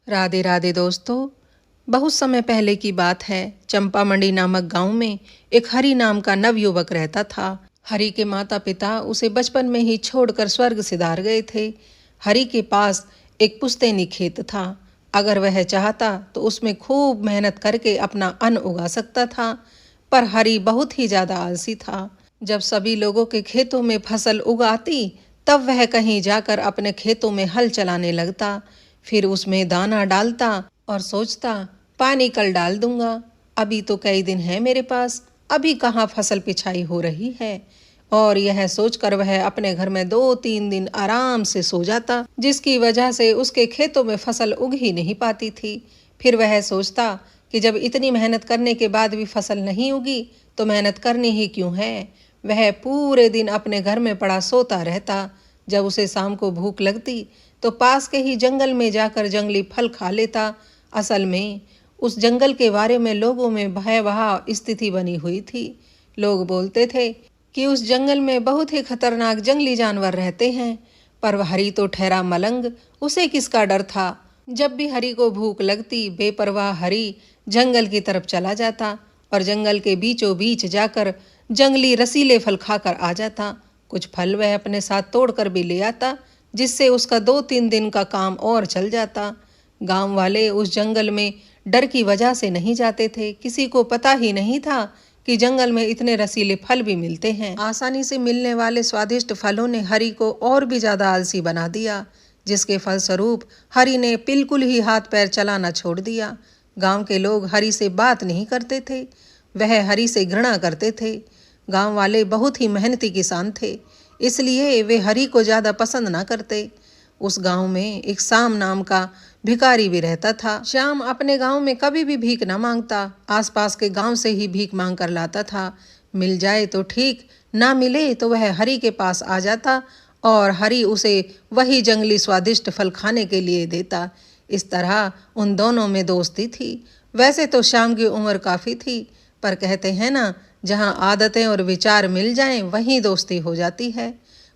राधे राधे दोस्तों। बहुत समय पहले की बात है। चंपामंडी नामक गांव में एक हरि नाम का नवयुवक रहता था। हरि के माता पिता उसे बचपन में ही छोड़कर स्वर्ग सिधार गए थे। हरि के पास एक पुश्तैनी खेत था। अगर वह चाहता तो उसमें खूब मेहनत करके अपना अन्न उगा सकता था, पर हरि बहुत ही ज्यादा आलसी था। जब सभी लोगों के खेतों में फसल उगाती, तब वह कहीं जाकर अपने खेतों में हल चलाने लगता। फिर उसमें दाना डालता और सोचता, पानी कल डाल दूंगा, अभी तो कई दिन है मेरे पास, अभी कहाँ फसल पिछाई हो रही है। और यह सोचकर वह अपने घर में 2-3 दिन आराम से सो जाता, जिसकी वजह से उसके खेतों में फसल उग ही नहीं पाती थी। फिर वह सोचता कि जब इतनी मेहनत करने के बाद भी फसल नहीं उगी तो मेहनत करनी ही क्यों है। वह पूरे दिन अपने घर में पड़ा सोता रहता। जब उसे शाम को भूख लगती तो पास के ही जंगल में जाकर जंगली फल खा लेता। असल में उस जंगल के बारे में लोगों में भयावह स्थिति बनी हुई थी। लोग बोलते थे कि उस जंगल में बहुत ही खतरनाक जंगली जानवर रहते हैं। पर हरि तो ठहरा मलंग, उसे किसका डर था। जब भी हरि को भूख लगती, बेपरवाह हरि जंगल की तरफ चला जाता और जंगल के बीचों बीच जाकर जंगली रसीले फल खाकर आ जाता। कुछ फल वह अपने साथ तोड़कर भी ले आता, जिससे उसका 2-3 दिन का काम और चल जाता। गांव वाले उस जंगल में डर की वजह से नहीं जाते थे। किसी को पता ही नहीं था कि जंगल में इतने रसीले फल भी मिलते हैं। आसानी से मिलने वाले स्वादिष्ट फलों ने हरि को और भी ज्यादा आलसी बना दिया, जिसके फलस्वरूप हरि ने बिल्कुल ही हाथ पैर चलाना छोड़ दिया। गांव के लोग हरि से बात नहीं करते थे, वह हरि से घृणा करते थे। गांव वाले बहुत ही मेहनती किसान थे, इसलिए वे हरि को ज्यादा पसंद ना करते। उस गांव में एक श्याम नाम का भिखारी भी रहता था। श्याम अपने गांव में कभी भी भीख न मांगता, आसपास के गांव से ही भीख मांग कर लाता था। मिल जाए तो ठीक, ना मिले तो वह हरि के पास आ जाता और हरि उसे वही जंगली स्वादिष्ट फल खाने के लिए देता। इस तरह उन दोनों में दोस्ती थी। वैसे तो श्याम की उम्र काफी थी, पर कहते हैं ना, जहां आदतें और विचार मिल जाएं वहीं दोस्ती हो जाती है।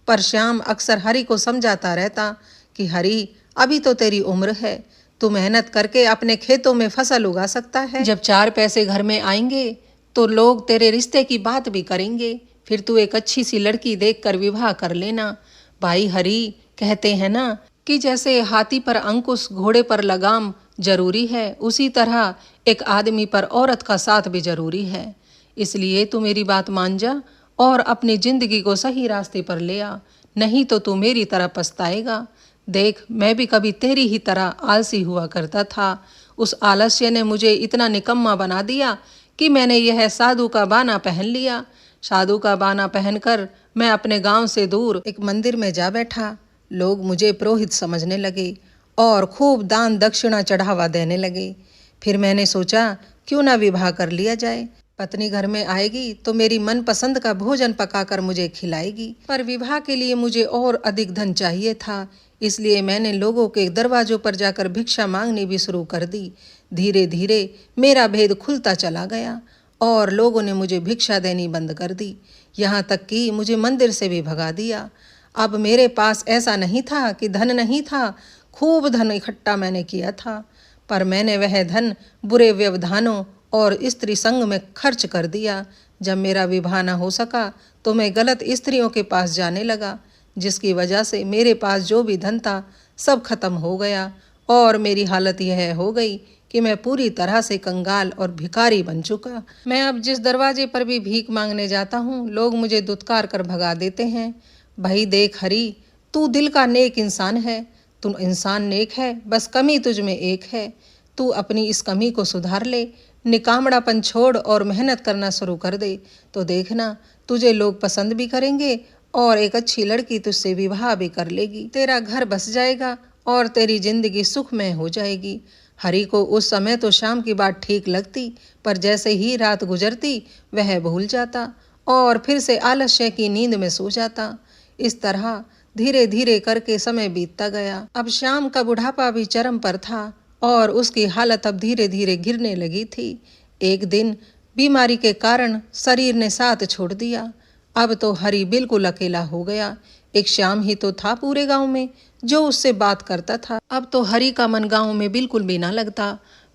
पर श्याम अक्सर हरि को समझाता रहता कि हरि, अभी तो तेरी उम्र है, तू मेहनत करके अपने खेतों में फसल उगा सकता है। जब 4 पैसे घर में आएंगे तो लोग तेरे रिश्ते की बात भी करेंगे। फिर तू एक अच्छी सी लड़की देखकर विवाह कर लेना। भाई हरि, कहते हैं ना कि जैसे हाथी पर अंकुश, घोड़े पर लगाम जरूरी है, उसी तरह एक आदमी पर औरत का साथ भी जरूरी है। इसलिए तू मेरी बात मान जा और अपनी जिंदगी को सही रास्ते पर ले आ, नहीं तो तू मेरी तरह पछताएगा। देख, मैं भी कभी तेरी ही तरह आलसी हुआ करता था। उस आलस्य ने मुझे इतना निकम्मा बना दिया कि मैंने यह साधु का बाना पहन लिया। साधु का बाना पहनकर मैं अपने गांव से दूर एक मंदिर में जा बैठा। लोग मुझे पुरोहित समझने लगे और खूब दान दक्षिणा चढ़ावा देने लगे। फिर मैंने सोचा, क्यों ना विवाह कर लिया जाए। पत्नी घर में आएगी तो मेरी मनपसंद का भोजन पकाकर मुझे खिलाएगी। पर विवाह के लिए मुझे और अधिक धन चाहिए था, इसलिए मैंने लोगों के दरवाजों पर जाकर भिक्षा मांगनी भी शुरू कर दी। धीरे धीरे मेरा भेद खुलता चला गया और लोगों ने मुझे भिक्षा देनी बंद कर दी, यहाँ तक कि मुझे मंदिर से भी भगा दिया। अब मेरे पास ऐसा नहीं था कि धन नहीं था, खूब धन इकट्ठा मैंने किया था, पर मैंने वह धन बुरे व्यवधानों और स्त्री संग में खर्च कर दिया। जब मेरा विवाह न हो सका तो मैं गलत स्त्रियों के पास जाने लगा, जिसकी वजह से मेरे पास जो भी धन था सब खत्म हो गया और मेरी हालत यह हो गई कि मैं पूरी तरह से कंगाल और भिखारी बन चुका। मैं अब जिस दरवाजे पर भी भीख मांगने जाता हूँ, लोग मुझे दुत्कार कर भगा देते हैं। भाई देख हरि, तू दिल का नेक इंसान है, तू इंसान नेक है, बस कमी तुझ में एक है। तू अपनी इस कमी को सुधार ले, निकामड़ापन छोड़ और मेहनत करना शुरू कर दे, तो देखना तुझे लोग पसंद भी करेंगे और एक अच्छी लड़की तुझसे विवाह भी कर लेगी। तेरा घर बस जाएगा और तेरी जिंदगी सुखमय हो जाएगी। हरि को उस समय तो शाम की बात ठीक लगती, पर जैसे ही रात गुजरती वह भूल जाता और फिर से आलस्य की नींद में सो जाता। इस तरह धीरे धीरे करके समय बीतता गया। अब श्याम का बुढ़ापा भी चरम पर था और उसकी हालत अब धीरे धीरे गिरने लगी थी। एक दिन बीमारी के कारण शरीर ने साथ छोड़ दिया। अब तो हरि बिल्कुल अकेला हो गया। एक श्याम ही तो था पूरे गांव में जो उससे बात करता था। अब तो हरि का मन गांव में बिल्कुल भी ना लगता।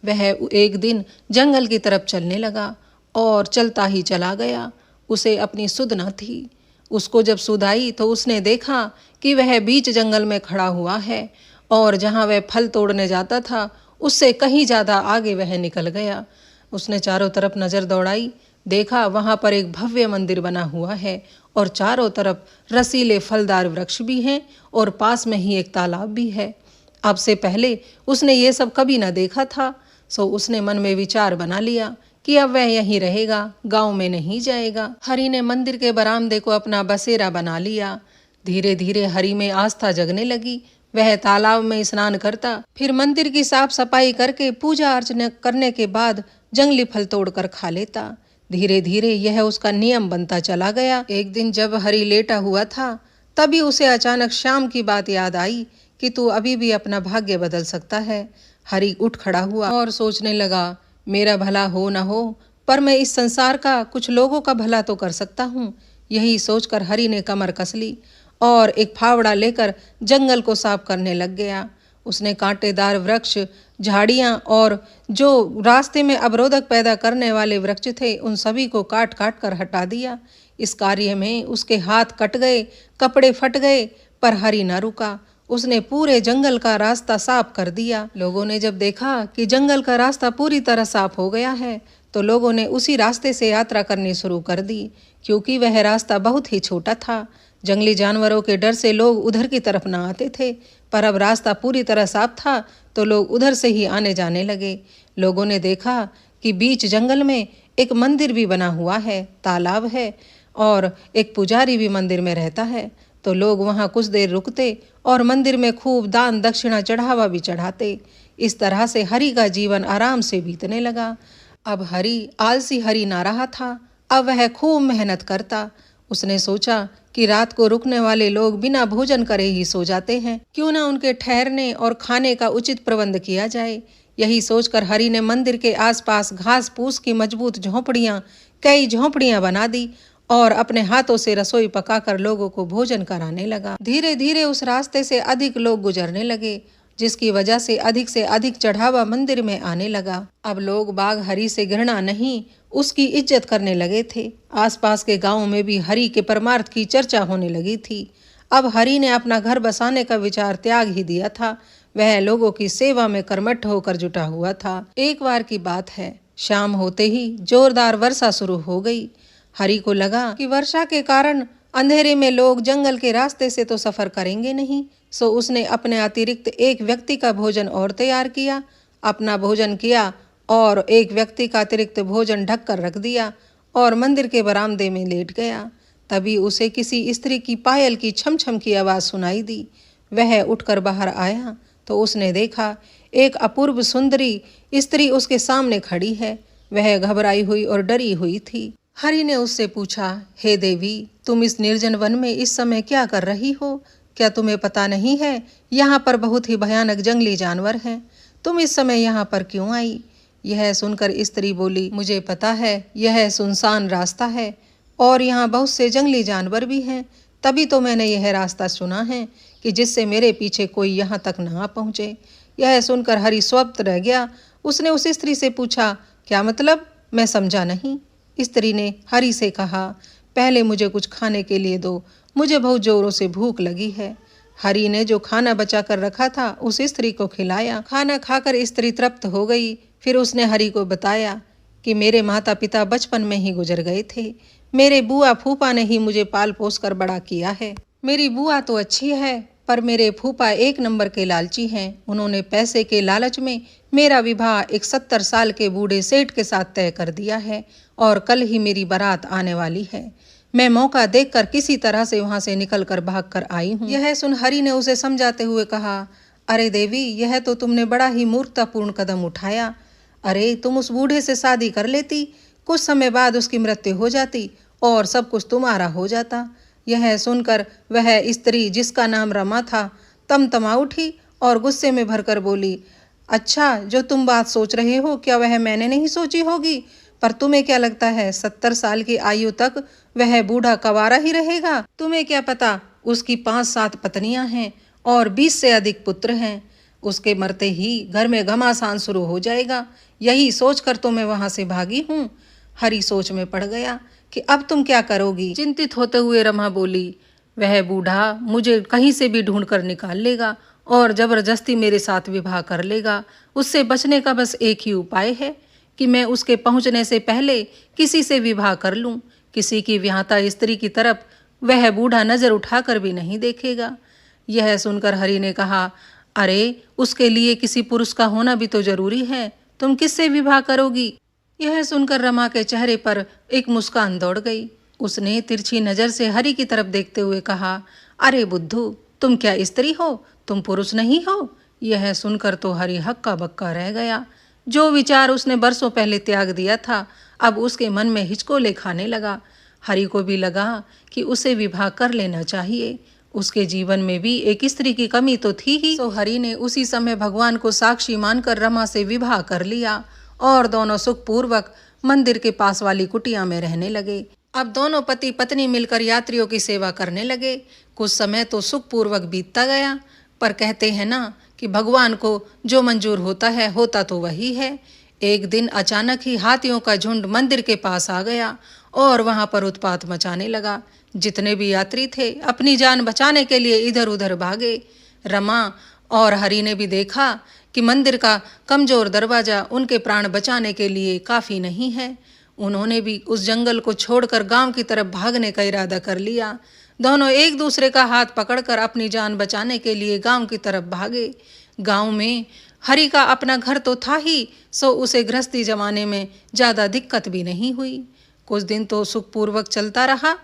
वह एक दिन जंगल की तरफ चलने लगा और चलता ही चला गया। उसे अपनी सुध न थी। उसको जब सुध आई तो उसने देखा कि वह बीच जंगल में खड़ा हुआ है और जहाँ वह फल तोड़ने जाता था उससे कहीं ज़्यादा आगे वह निकल गया। उसने चारों तरफ नज़र दौड़ाई, देखा वहाँ पर एक भव्य मंदिर बना हुआ है और चारों तरफ रसीले फलदार वृक्ष भी हैं और पास में ही एक तालाब भी है। अब से पहले उसने ये सब कभी न देखा था, सो उसने मन में विचार बना लिया कि अब वह यहीं रहेगा, गांव में नहीं जाएगा। हरि ने मंदिर के बरामदे को अपना बसेरा बना लिया। धीरे धीरे हरि में आस्था जगने लगी। वह तालाब में स्नान करता, फिर मंदिर की साफ सफाई करके पूजा अर्चना करने के बाद जंगली फल तोड़कर खा लेता। धीरे धीरे यह उसका नियम बनता चला गया। एक दिन जब हरि लेटा हुआ था तभी उसे अचानक शाम की बात याद आई कि तू अभी भी अपना भाग्य बदल सकता है। हरि उठ खड़ा हुआ और सोचने लगा, मेरा भला हो न हो पर मैं इस संसार का कुछ लोगों का भला तो कर सकता हूँ। यही सोचकर हरि ने कमर कस ली और एक फावड़ा लेकर जंगल को साफ करने लग गया। उसने कांटेदार वृक्ष, झाड़ियाँ और जो रास्ते में अवरोधक पैदा करने वाले वृक्ष थे उन सभी को काट काट कर हटा दिया। इस कार्य में उसके हाथ कट गए, कपड़े फट गए, पर हरि न रुका। उसने पूरे जंगल का रास्ता साफ कर दिया। लोगों ने जब देखा कि जंगल का रास्ता पूरी तरह साफ हो गया है तो लोगों ने उसी रास्ते से यात्रा करनी शुरू कर दी, क्योंकि वह रास्ता बहुत ही छोटा था। जंगली जानवरों के डर से लोग उधर की तरफ न आते थे, पर अब रास्ता पूरी तरह साफ था तो लोग उधर से ही आने जाने लगे। लोगों ने देखा कि बीच जंगल में एक मंदिर भी बना हुआ है, तालाब है और एक पुजारी भी मंदिर में रहता है। तो लोग वहाँ कुछ देर रुकते और मंदिर में खूब दान दक्षिणा चढ़ावा भी चढ़ाते। इस तरह से हरि का जीवन आराम से बीतने लगा। अब हरि आलसी हरि ना रहा था, अब वह खूब मेहनत करता। उसने सोचा कि रात को रुकने वाले लोग बिना भोजन करे ही सो जाते हैं, क्यों ना उनके ठहरने और खाने का उचित प्रबंध किया जाए। यही सोचकर हरि ने मंदिर के आसपास घास फूस की मजबूत कई झोंपड़ियां बना दी और अपने हाथों से रसोई पकाकर लोगों को भोजन कराने लगा। धीरे धीरे उस रास्ते से अधिक लोग गुजरने लगे, जिसकी वजह से अधिक चढ़ावा मंदिर में आने लगा। अब लोग बाग हरि से घृणा नहीं, उसकी इज्जत करने लगे थे। आसपास के गांवों में भी हरि के परमार्थ की चर्चा होने लगी थी। अब हरि ने अपना घर बसाने का विचार त्याग ही दिया था। वह लोगों की सेवा में कर्मठ होकर जुटा हुआ था। एक बार की बात है, शाम होते ही जोरदार वर्षा शुरू हो गई। हरि को लगा कि वर्षा के कारण अंधेरे में लोग जंगल के रास्ते से तो सफर करेंगे नहीं, सो उसने अपने अतिरिक्त एक व्यक्ति का भोजन और तैयार किया। अपना भोजन किया और एक व्यक्ति का अतिरिक्त भोजन ढक कर रख दिया और मंदिर के बरामदे में लेट गया। तभी उसे किसी स्त्री की पायल की छम छम की आवाज़ सुनाई दी। वह उठकर बाहर आया तो उसने देखा एक अपूर्व सुंदरी स्त्री उसके सामने खड़ी है। वह घबराई हुई और डरी हुई थी। हरि ने उससे पूछा, हे देवी, तुम इस निर्जन वन में इस समय क्या कर रही हो? क्या तुम्हें पता नहीं है यहाँ पर बहुत ही भयानक जंगली जानवर हैं? तुम इस समय यहाँ पर क्यों आई? यह सुनकर स्त्री बोली, मुझे पता है यह सुनसान रास्ता है और यहाँ बहुत से जंगली जानवर भी हैं, तभी तो मैंने यह रास्ता चुना है कि जिससे मेरे पीछे कोई यहाँ तक ना पहुँचे। यह सुनकर हरि स्वप्त रह गया। उसने उस स्त्री से पूछा, क्या मतलब? मैं समझा नहीं। स्त्री ने हरि से कहा, पहले मुझे कुछ खाने के लिए दो, मुझे बहुत जोरों से भूख लगी है। हरि ने जो खाना बचा कर रखा था उस स्त्री को खिलाया। खाना खाकर स्त्री तृप्त हो गई। फिर उसने हरि को बताया कि मेरे माता पिता बचपन में ही गुजर गए थे। मेरे बुआ फूफा ने ही मुझे पाल पोस कर बड़ा किया है। मेरी बुआ तो अच्छी है, पर मेरे फूफा एक नंबर के लालची हैं। उन्होंने पैसे के लालच में मेरा विवाह एक 70 साल के बूढ़े सेठ के साथ तय कर दिया है और कल ही मेरी बारात आने वाली है। मैं मौका देखकर किसी तरह से वहां से निकलकर भागकर आई हूँ। यह सुन हरि ने उसे समझाते हुए कहा, अरे देवी, यह तो तुमने बड़ा ही मूर्खतापूर्ण कदम उठाया। अरे तुम उस बूढ़े से शादी कर लेती, कुछ समय बाद उसकी मृत्यु हो जाती और सब कुछ तुम्हारा हो जाता। यह सुनकर वह स्त्री जिसका नाम रमा था तमतमा उठी और गुस्से में भरकर बोली, अच्छा, जो तुम बात सोच रहे हो क्या वह मैंने नहीं सोची होगी? पर तुम्हें क्या लगता है 70 साल की आयु तक वह बूढ़ा कवारा ही रहेगा? तुम्हें क्या पता उसकी 5-7 पत्नियां हैं और 20 से अधिक पुत्र हैं। उसके मरते ही घर में घमासान शुरू हो जाएगा, यही सोचकर तो मैं वहां से भागी हूँ। हरि सोच में पड़ गया कि अब तुम क्या करोगी। चिंतित होते हुए रमा बोली, वह बूढ़ा मुझे कहीं से भी ढूंढ कर निकाल लेगा और जबरदस्ती मेरे साथ विवाह कर लेगा। उससे बचने का बस एक ही उपाय है कि मैं उसके पहुंचने से पहले किसी से विवाह कर लूं। किसी की विहाता स्त्री की तरफ वह बूढ़ा नजर उठाकर भी नहीं देखेगा। यह सुनकर हरि ने कहा, अरे उसके लिए किसी पुरुष का होना भी तो जरूरी है, तुम किससे विवाह करोगी। यह सुनकर रमा के चेहरे पर एक मुस्कान दौड़ गई। उसने तिरछी नजर से हरि की तरफ देखते हुए कहा, अरे बुद्धू, तुम क्या स्त्री हो, तुम पुरुष नहीं हो। यह सुनकर तो हरि हक्का बक्का रह गया। जो विचार उसने बरसों पहले त्याग दिया था अब उसके मन में हिचकोले खाने लगा। हरि को भी लगा कि उसे विवाह कर लेना चाहिए। उसके जीवन में भी एक स्त्री की कमी तो थी ही। तो हरि ने उसी समय भगवान को साक्षी मानकर रमा से विवाह कर लिया और दोनों सुखपूर्वक मंदिर के पास वाली कुटिया में रहने लगे। अब दोनों पति पत्नी मिलकर यात्रियों की सेवा करने लगे। कुछ समय तो सुखपूर्वक बीतता गया, पर कहते हैं ना कि भगवान को जो मंजूर होता है होता तो वही है। एक दिन अचानक ही हाथियों का झुंड मंदिर के पास आ गया और वहां पर उत्पात मचाने लगा। जितने भी यात्री थे अपनी जान बचाने के लिए इधर उधर भागे। रमा और हरि ने भी देखा कि मंदिर का कमजोर दरवाजा उनके प्राण बचाने के लिए काफी नहीं है। उन्होंने भी उस जंगल को छोड़कर गांव की तरफ भागने का इरादा कर लिया। दोनों एक दूसरे का हाथ पकड़कर अपनी जान बचाने के लिए गांव की तरफ भागे। गांव में हरि का अपना घर तो था ही, सो उसे गृहस्थी जमाने में ज्यादा दिक्कत भी नहीं हुई। कुछ दिन तो सुखपूर्वक चलता रहा,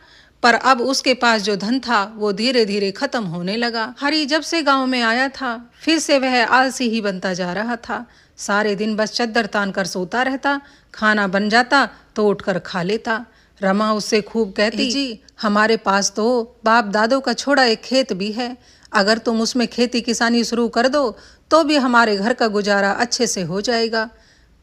पर अब उसके पास जो धन था वो धीरे धीरे खत्म होने लगा। हरि जब से गांव में आया था फिर से वह आलसी ही बनता जा रहा था। सारे दिन बस चद्दर तान कर सोता रहता, खाना बन जाता तो उठकर खा लेता। रमा उससे खूब कहती, जी हमारे पास तो बाप दादों का छोड़ा एक खेत भी है, अगर तुम उसमें खेती किसानी शुरू कर दो तो भी हमारे घर का गुजारा अच्छे से हो जाएगा।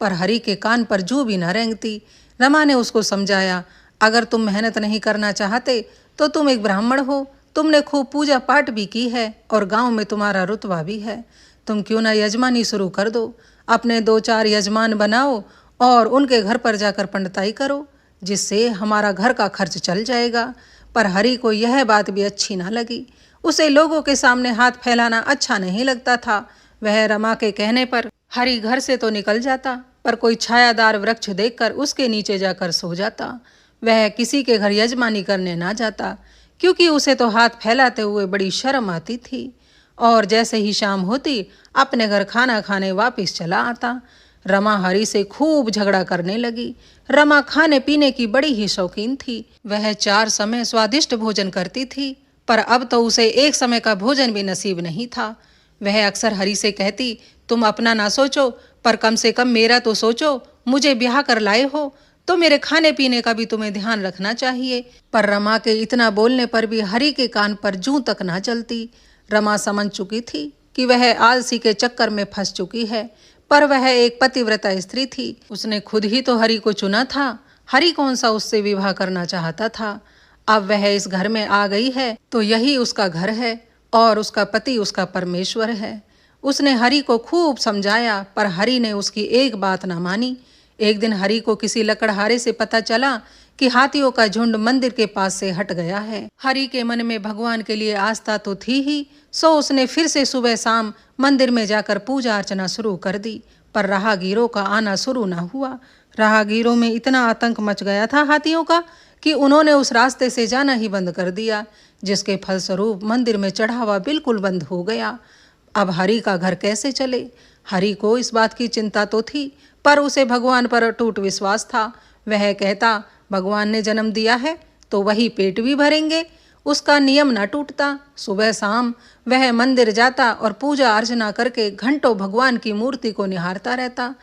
पर हरि के कान पर जू भी न रेंगती। रमा ने उसको समझाया, अगर तुम मेहनत नहीं करना चाहते तो तुम एक ब्राह्मण हो, तुमने खूब पूजा पाठ भी की है और गांव में तुम्हारा रुतबा भी है, तुम क्यों ना यजमानी शुरू कर दो। अपने 2-4 यजमान बनाओ और उनके घर पर जाकर पंडिताई करो, जिससे हमारा घर का खर्च चल जाएगा। पर हरि को यह बात भी अच्छी ना लगी। उसे लोगों के सामने हाथ फैलाना अच्छा नहीं लगता था। वह रमा के कहने पर हरि घर से तो निकल जाता, पर कोई छायादार वृक्ष देखकर उसके नीचे जाकर सो जाता। वह किसी के घर यजमानी करने ना जाता, क्योंकि उसे तो हाथ फैलाते हुए बड़ी शर्म आती थी। और जैसे ही शाम होती अपने घर खाना खाने वापस चला आता। रमा हरि से खूब झगड़ा करने लगी। रमा खाने पीने की बड़ी ही शौकीन थी। वह 4 समय स्वादिष्ट भोजन करती थी, पर अब तो उसे एक समय का भोजन भी नसीब नहीं था। वह अक्सर हरि से कहती, तुम अपना ना सोचो, पर कम से कम मेरा तो सोचो। मुझे ब्याह कर लाए हो तो मेरे खाने पीने का भी तुम्हें ध्यान रखना चाहिए। पर रमा के इतना बोलने पर भी हरि के कान पर जूं तक ना चलती। रमा समझ चुकी थी कि वह आलसी के चक्कर में फंस चुकी है, पर वह एक पतिव्रता स्त्री थी। उसने खुद ही तो हरि को चुना था। हरि कौन सा उससे विवाह करना चाहता था। अब वह इस घर में आ गई है तो यही उसका घर है और उसका पति उसका परमेश्वर है। उसने हरि को खूब समझाया, पर हरि ने उसकी एक बात ना मानी। एक दिन हरि को किसी लकड़हारे से पता चला कि हाथियों का झुंड मंदिर के पास से हट गया है। हरि के मन में भगवान के लिए आस्था तो थी ही, सो उसने फिर से सुबह शाम मंदिर में जाकर पूजा अर्चना शुरू कर दी। पर राहगीरों का आना शुरू ना हुआ। राहगीरों में इतना आतंक मच गया था हाथियों का कि उन्होंने उस रास्ते से जाना ही बंद कर दिया, जिसके फलस्वरूप मंदिर में चढ़ावा बिल्कुल बंद हो गया। अब हरि का घर कैसे चले। हरि को इस बात की चिंता तो थी, पर उसे भगवान पर अटूट विश्वास था। वह कहता, भगवान ने जन्म दिया है तो वही पेट भी भरेंगे। उसका नियम न टूटता। सुबह शाम वह मंदिर जाता और पूजा अर्चना करके घंटों भगवान की मूर्ति को निहारता रहता।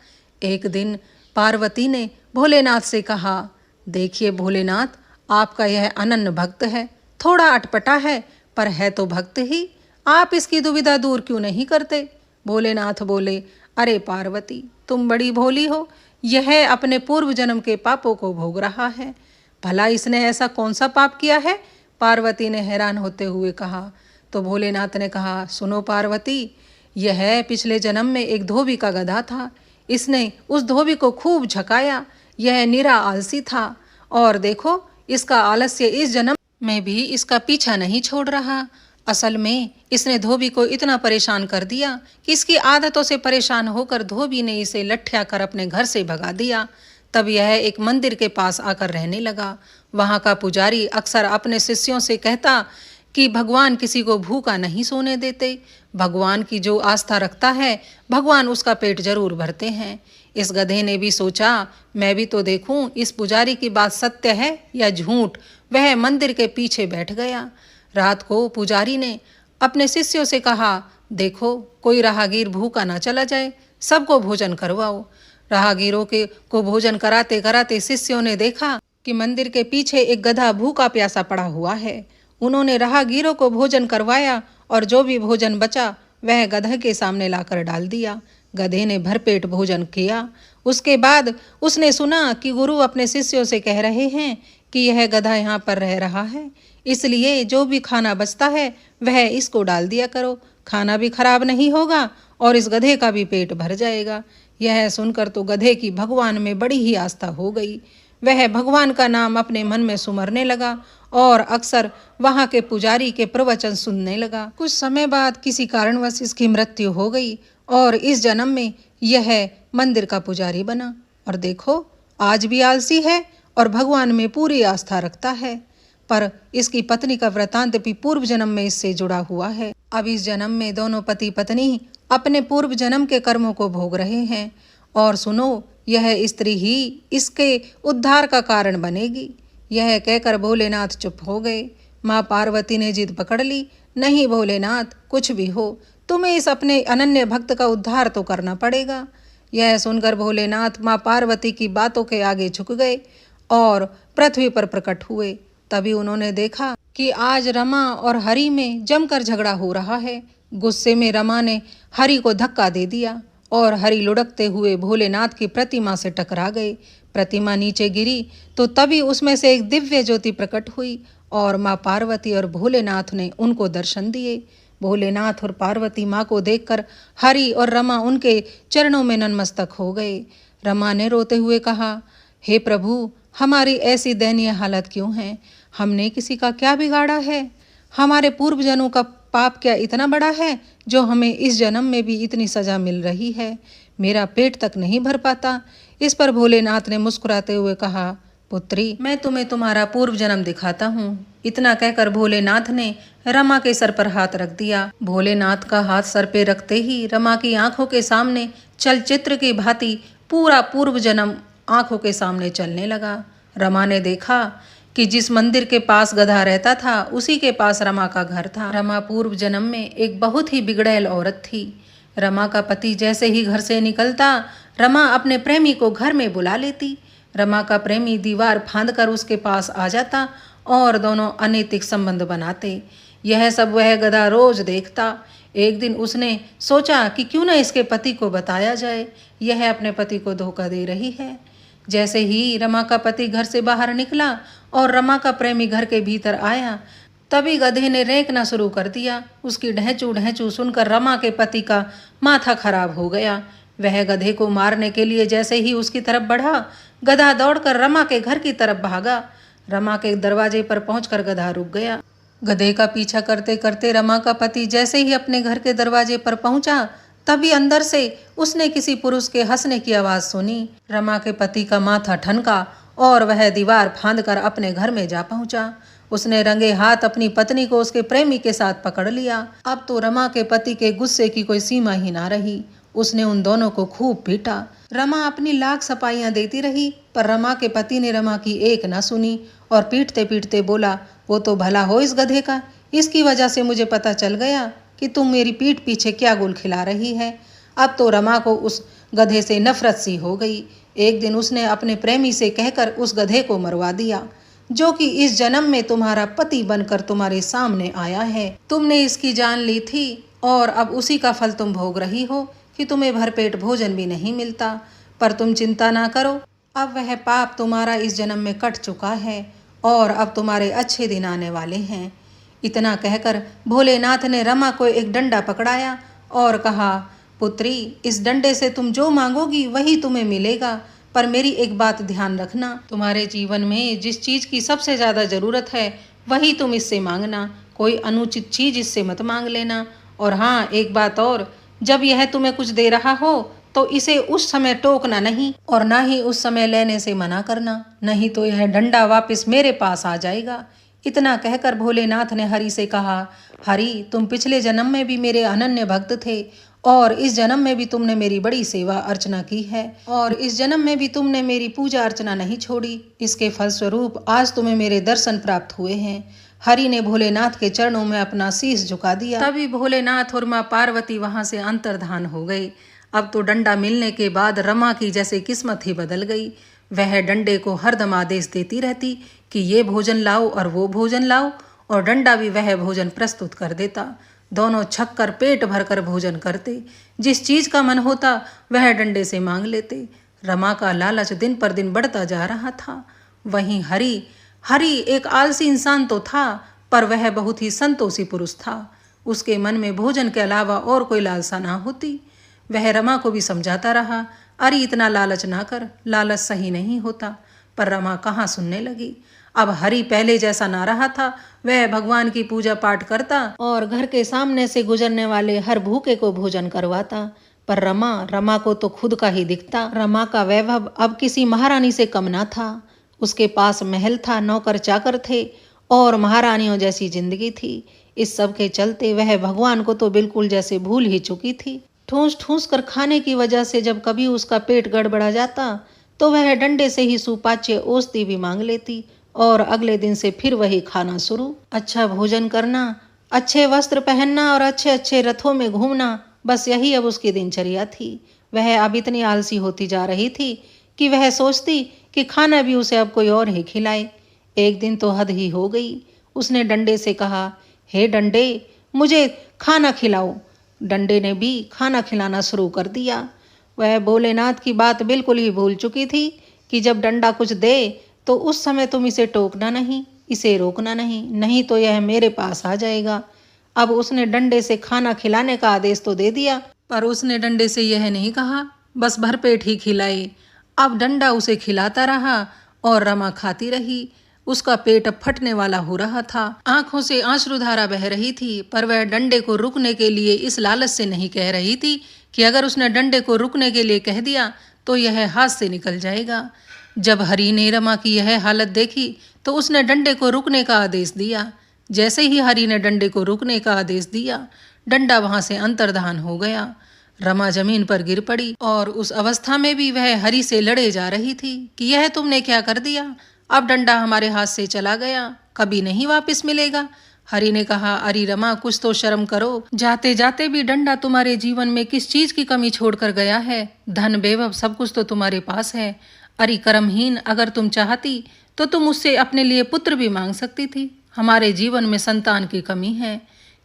एक दिन पार्वती ने भोलेनाथ से कहा, देखिए भोलेनाथ, आपका यह अनन्य भक्त है, थोड़ा अटपटा है पर है तो भक्त ही, आप इसकी दुविधा दूर क्यों नहीं करते। भोलेनाथ बोले, अरे पार्वती, तुम बड़ी भोली हो, यह अपने पूर्व जन्म के पापों को भोग रहा है। भला इसने ऐसा कौन सा पाप किया है। पार्वती ने हैरान होते हुए कहा, तो भोलेनाथ ने कहा, सुनो पार्वती, यह पिछले जन्म में एक धोबी का गधा था। इसने उस धोबी को खूब झकाया। यह निरा आलसी था और देखो इसका आलस्य इस जन्म में भी इसका पीछा नहीं छोड़ रहा। असल में इसने धोबी को इतना परेशान कर दिया कि इसकी आदतों से परेशान होकर धोबी ने इसे लठ्या कर अपने घर से भगा दिया। तब यह एक मंदिर के पास आकर रहने लगा। वहां का पुजारी अक्सर अपने शिष्यों से कहता कि भगवान किसी को भूखा नहीं सोने देते। भगवान की जो आस्था रखता है भगवान उसका पेट जरूर भरते हैं। इस गधे ने भी सोचा, मैं भी तो देखूं इस पुजारी की बात सत्य है या झूठ। वह मंदिर के पीछे बैठ गया। रात को पुजारी ने अपने शिष्यों से कहा, देखो कोई राहगीर भूखा ना चला जाए, सबको भोजन करवाओ। राहगीरों को भोजन कराते कराते शिष्यों ने देखा कि मंदिर के पीछे एक गधा भूखा प्यासा पड़ा हुआ है। उन्होंने राहगीरों को भोजन करवाया और जो भी भोजन बचा वह गधे के सामने लाकर डाल दिया। गधे ने भरपेट भोजन किया। उसके बाद उसने सुना कि गुरु अपने शिष्यों से कह रहे हैं कि यह गधा यहाँ पर रह रहा है, इसलिए जो भी खाना बचता है वह इसको डाल दिया करो। खाना भी खराब नहीं होगा और इस गधे का भी पेट भर जाएगा। यह सुनकर तो गधे की भगवान में बड़ी ही आस्था हो गई। वह भगवान का नाम अपने मन में सुमरने लगा और अक्सर वहां के पुजारी के प्रवचन सुनने लगा। कुछ समय बाद किसी कारणवश इसकी मृत्यु हो गई और इस जन्म में यह मंदिर का पुजारी बना। और देखो आज भी आलसी है और भगवान में पूरी आस्था रखता है। पर इसकी पत्नी का वृतांत भी पूर्व जन्म में इससे जुड़ा हुआ है। अब इस जन्म में दोनों पति पत्नी अपने पूर्व जन्म के कर्मों को भोग रहे हैं। और सुनो, यह स्त्री ही इसके उद्धार का कारण बनेगी। यह कहकर भोलेनाथ चुप हो गए। माँ पार्वती ने जिद पकड़ ली, नहीं भोलेनाथ, कुछ भी हो तुम्हें इस अपने अनन्य भक्त का उद्धार तो करना पड़ेगा। यह सुनकर भोलेनाथ माँ पार्वती की बातों के आगे झुक गए और पृथ्वी पर प्रकट हुए। तभी उन्होंने देखा कि आज रमा और हरि में जमकर झगड़ा हो रहा है। गुस्से में रमा ने हरि को धक्का दे दिया और हरि लुढ़कते हुए भोलेनाथ की प्रतिमा से टकरा गए। प्रतिमा नीचे गिरी तो तभी उसमें से एक दिव्य ज्योति प्रकट हुई और माँ पार्वती और भोलेनाथ ने उनको दर्शन दिए। भोलेनाथ और पार्वती माँ को देखकर हरि और रमा उनके चरणों में नतमस्तक हो गए। रमा ने रोते हुए कहा, हे प्रभु, हमारी ऐसी दयनीय हालत क्यों है? हमने किसी का क्या बिगाड़ा है? हमारे पूर्व जन्मों का पाप क्या इतना बड़ा है जो हमें इस जन्म में भी इतनी सजा मिल रही है? मेरा पेट तक नहीं भर पाता। इस पर भोलेनाथ ने मुस्कुराते हुए कहा, पुत्री, मैं तुम्हें तुम्हारा पूर्व जन्म दिखाता हूँ। इतना कहकर भोलेनाथ ने रमा के सर पर हाथ रख दिया। भोलेनाथ का हाथ सर पे रखते ही रमा की आंखों के सामने चलचित्र की भांति पूरा पूर्व जन्म आंखों के सामने चलने लगा। रमा ने देखा कि जिस मंदिर के पास गधा रहता था उसी के पास रमा का घर था। रमा पूर्व जन्म में एक बहुत ही बिगड़ैल औरत थी। रमा का पति जैसे ही घर से निकलता रमा अपने प्रेमी को घर में बुला लेती। रमा का प्रेमी दीवार फांदकर उसके पास आ जाता और दोनों अनैतिक संबंध बनाते। यह सब वह गधा रोज देखता। एक दिन उसने सोचा कि क्यों न इसके पति को बताया जाए, यह अपने पति को धोखा दे रही है। जैसे ही रमा का पति घर से बाहर निकला और रमा का प्रेमी घर के भीतर आया, तभी गधे ने रेंकना शुरू कर दिया। उसकी ढहचू ढहचू सुनकर रमा के पति का माथा खराब हो गया। वह गधे को मारने के लिए जैसे ही उसकी तरफ बढ़ा, गधा दौड़कर रमा के घर की तरफ भागा। रमा के दरवाजे पर पहुंचकर गधा रुक गया। गधे का पीछा करते करते रमा का पति जैसे ही अपने घर के दरवाजे पर पहुंचा, तभी अंदर से उसने किसी पुरुष के हंसने की आवाज सुनी। रमा के पति का माथा ठनका और वह दीवार फांदकर अपने घर में जा पहुंचा। उसने रंगे हाथ अपनी पत्नी को उसके प्रेमी के साथ पकड़ लिया। अब तो रमा के पति के गुस्से की कोई सीमा ही ना रही। उसने उन दोनों को खूब पीटा। रमा अपनी लाख सफाइयां देती रही, पर रमा के पति ने रमा की एक न सुनी और पीटते पीटते बोला, वो तो भला हो इस गधे का, इसकी वजह से मुझे पता चल गया कि तुम मेरी पीठ पीछे क्या गुल खिला रही है। अब तो रमा को उस गधे से नफरत सी हो गई। एक दिन उसने अपने प्रेमी से कहकर उस गधे को मरवा दिया, जो कि इस जन्म में तुम्हारा पति बनकर तुम्हारे सामने आया है। तुमने इसकी जान ली थी और अब उसी का फल तुम भोग रही हो कि तुम्हें भरपेट भोजन भी नहीं मिलता। पर तुम चिंता ना करो, अब वह पाप तुम्हारा इस जन्म में कट चुका है और अब तुम्हारे अच्छे दिन आने वाले हैं। इतना कहकर भोलेनाथ ने रमा को एक डंडा पकड़ाया और कहा, पुत्री, इस डंडे से तुम जो मांगोगी वही तुम्हें मिलेगा, पर मेरी एक बात ध्यान रखना, तुम्हारे जीवन में जिस चीज की सबसे ज्यादा जरूरत है वही तुम इससे मांगना, कोई अनुचित चीज इससे मत मांग लेना। और हाँ, एक बात और, जब यह तुम्हें कुछ दे रहा हो तो इसे उस समय टोकना नहीं और ना ही उस समय लेने से मना करना, नहीं तो यह डंडा वापस मेरे पास आ जाएगा। इतना कहकर भोलेनाथ ने हरि से कहा, हरि, तुम पिछले जन्म में भी मेरे अनन्य भक्त थे और इस जन्म में भी तुमने मेरी बड़ी सेवा अर्चना की है और इस जन्म में भी तुमने मेरी पूजा अर्चना नहीं छोड़ी। इसके फलस्वरूप आज तुम्हें मेरे दर्शन प्राप्त हुए हैं। हरि ने भोलेनाथ के चरणों में अपना शीश झुका दिया। तभी भोलेनाथ और माँ पार्वती वहां से अंतर्धान हो गई। अब तो डंडा मिलने के बाद रमा की जैसे किस्मत ही बदल गई। वह डंडे को हरदम आदेश देती रहती कि ये भोजन लाओ और वो भोजन लाओ, और डंडा भी वह भोजन प्रस्तुत कर देता। दोनों छक्कर पेट भरकर भोजन करते, जिस चीज का मन होता वह डंडे से मांग लेते। रमा का लालच दिन पर दिन बढ़ता जा रहा था। वहीं हरि एक आलसी इंसान तो था, पर वह बहुत ही संतोषी पुरुष था। उसके मन में भोजन के अलावा और कोई लालसा ना होती। वह रमा को भी समझाता रहा, अरे इतना लालच ना कर, लालच सही नहीं होता, पर रमा कहाँ सुनने लगी। अब हरि पहले जैसा ना रहा था। वह भगवान की पूजा पाठ करता और घर के सामने से गुजरने वाले हर भूखे को भोजन करवाता, पर रमा को तो खुद का ही दिखता। रमा का वैभव अब किसी महारानी से कम ना था। उसके पास महल था, नौकर चाकर थे और महारानियों जैसी जिंदगी थी। इस सब के चलते वह भगवान को तो बिल्कुल जैसे भूल ही चुकी थी। ठूस ठूस कर खाने की वजह से जब कभी उसका पेट गड़बड़ा जाता तो वह डंडे से ही सुपाच्य ओस्ती भी मांग लेती और अगले दिन से फिर वही खाना शुरू। अच्छा भोजन करना, अच्छे वस्त्र पहनना और अच्छे अच्छे रथों में घूमना, बस यही अब उसकी दिनचर्या थी। वह अब इतनी आलसी होती जा रही थी कि वह सोचती कि खाना भी उसे अब कोई और ही खिलाए। एक दिन तो हद ही हो गई। उसने डंडे से कहा, हे डंडे, मुझे खाना खिलाओ। डंडे ने भी खाना खिलाना शुरू कर दिया। वह भोलेनाथ की बात बिल्कुल ही भूल चुकी थी कि जब डंडा कुछ दे तो उस समय तुम इसे टोकना नहीं, इसे रोकना नहीं, नहीं तो यह मेरे पास आ जाएगा। अब उसने डंडे से खाना खिलाने का आदेश तो दे दिया, पर उसने डंडे से यह नहीं कहा बस भरपेट ही खिलाए। अब डंडा उसे खिलाता रहा और रमा खाती रही। उसका पेट अब फटने वाला हो रहा था। आंखों से आंसुधारा बह रही थी, पर वह डंडे को रुकने के लिए इस लालच से नहीं कह रही थी कि अगर उसने डंडे को रुकने के लिए कह दिया तो यह हाथ से निकल जाएगा। जब हरि ने रमा की यह हालत देखी तो उसने डंडे को रुकने का आदेश दिया। जैसे ही हरि ने डंडे को रुकने का आदेश दिया, डंडा वहां से अंतर्धान हो गया। रमा जमीन पर गिर पड़ी और उस अवस्था में भी वह हरि से लड़े जा रही थी कि यह तुमने क्या कर दिया, अब डंडा हमारे हाथ से चला गया, कभी नहीं वापस मिलेगा। हरि ने कहा, अरे रमा, कुछ तो शर्म करो, जाते जाते भी डंडा तुम्हारे जीवन में किस चीज की कमी छोड़कर गया है। धन वैभव सब कुछ तो तुम्हारे पास है। अरे कर्महीन, अगर तुम चाहती तो तुम उससे अपने लिए पुत्र भी मांग सकती थी। हमारे जीवन में संतान की कमी है।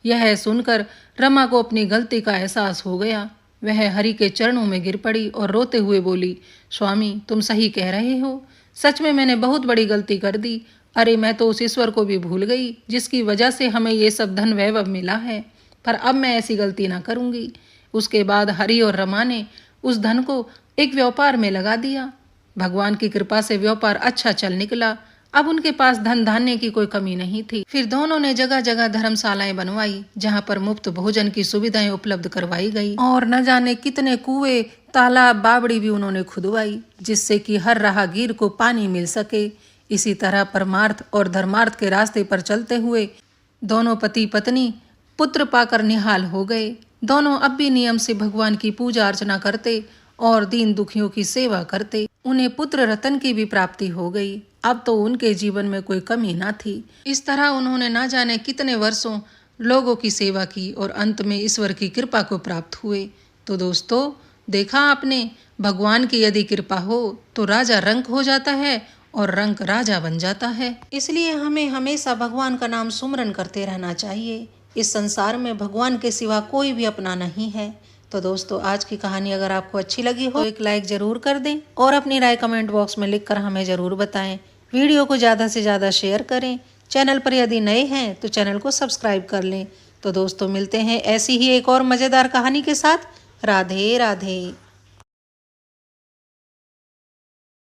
यह सुनकर रमा को अपनी गलती का एहसास हो गया। वह हरि के चरणों में गिर पड़ी और रोते हुए बोली, स्वामी, तुम सही कह रहे हो, सच में मैंने बहुत बड़ी गलती कर दी। अरे मैं तो उस ईश्वर को भी भूल गई जिसकी वजह से हमें ये सब धन वैभव मिला है, पर अब मैं ऐसी गलती ना करूंगी। उसके बाद हरि और रमा ने उस धन को एक व्यापार में लगा दिया। भगवान की कृपा से व्यापार अच्छा चल निकला। अब उनके पास धन धान्य की कोई कमी नहीं थी। फिर दोनों ने जगह जगह धर्मशालाएं बनवाई जहां पर मुफ्त भोजन की सुविधाएं उपलब्ध करवाई गई और न जाने कितने कुएं, तालाब, बावड़ी भी उन्होंने खुदवाई जिससे कि हर राहगीर को पानी मिल सके। इसी तरह परमार्थ और धर्मार्थ के रास्ते पर चलते हुए दोनों पति पत्नी पुत्र पाकर निहाल हो गए। दोनों अब भी नियम से भगवान की पूजा अर्चना करते और दीन दुखियों की सेवा करते। उन्हें पुत्र रतन की भी प्राप्ति हो गई। अब तो उनके जीवन में कोई कमी ना थी। इस तरह उन्होंने ना जाने कितने वर्षों लोगों की सेवा की और अंत में ईश्वर की कृपा को प्राप्त हुए। तो दोस्तों, देखा आपने, भगवान की यदि कृपा हो तो राजा रंक हो जाता है और रंक राजा बन जाता है। इसलिए हमें हमेशा भगवान का नाम सुमरन करते रहना चाहिए। इस संसार में भगवान के सिवा कोई भी अपना नहीं है। तो दोस्तों, आज की कहानी अगर आपको अच्छी लगी हो तो एक लाइक जरूर कर दें और अपनी राय कमेंट बॉक्स में लिखकर हमें जरूर बताएं। वीडियो को ज़्यादा से ज़्यादा शेयर करें चैनल पर यदि नए हैं तो चैनल को सब्सक्राइब कर लें। तो दोस्तों मिलते हैं ऐसी ही एक और मज़ेदार कहानी के साथ। राधे राधे।